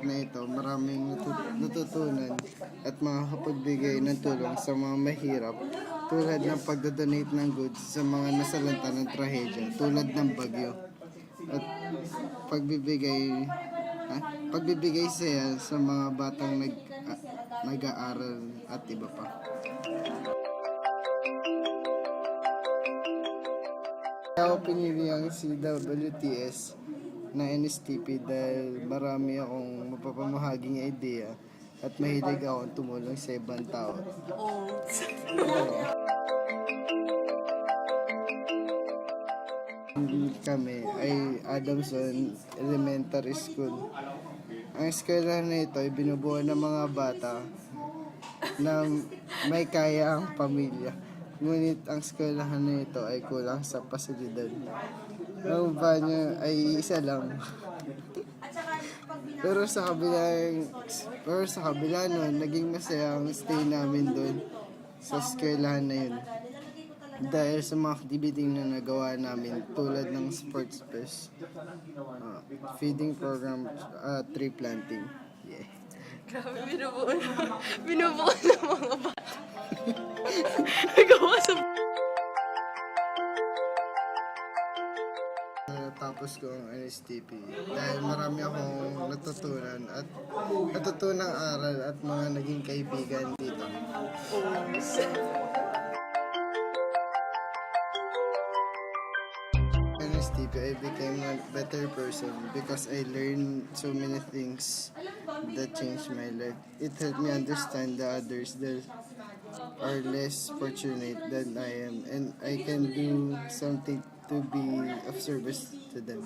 project na ito, maraming natutunan at makakapagbigay ng tulong sa mga mahirap tulad ng pagdodonate ng goods sa mga nasalanta ng trahedya tulad ng bagyo at pagbibigay saya sa mga batang nag-aaral at iba pa. Kaya ako pinili ang CWTS na NSTP dahil marami akong mapapamahaging idea at mahilig akong tumulong sa ibang tao. Kami ay Adamson Elementary School. Ang eskwela na ito ay binubuo ng mga bata na may kaya ang pamilya. Ngunit ang eskwelahan na ito ay kulang sa pasilidad. Ang banyo ay isa lang. Pero sa kabila nun, naging masaya ang stay namin doon sa eskwelahan na yun. Dahil sa mga activity na nagawa namin tulad ng sports fest, feeding program, tree planting. Yeah. Grabe, binubuo ng mga bata. Nagawa sa... Tapos ko ang NSTP dahil marami akong natutunang aral at mga naging kaibigan dito. NSTP, I became a better person because I learned so many things that changed my life. It helped me understand the others that are less fortunate than I am, and I can do something to be of service to them.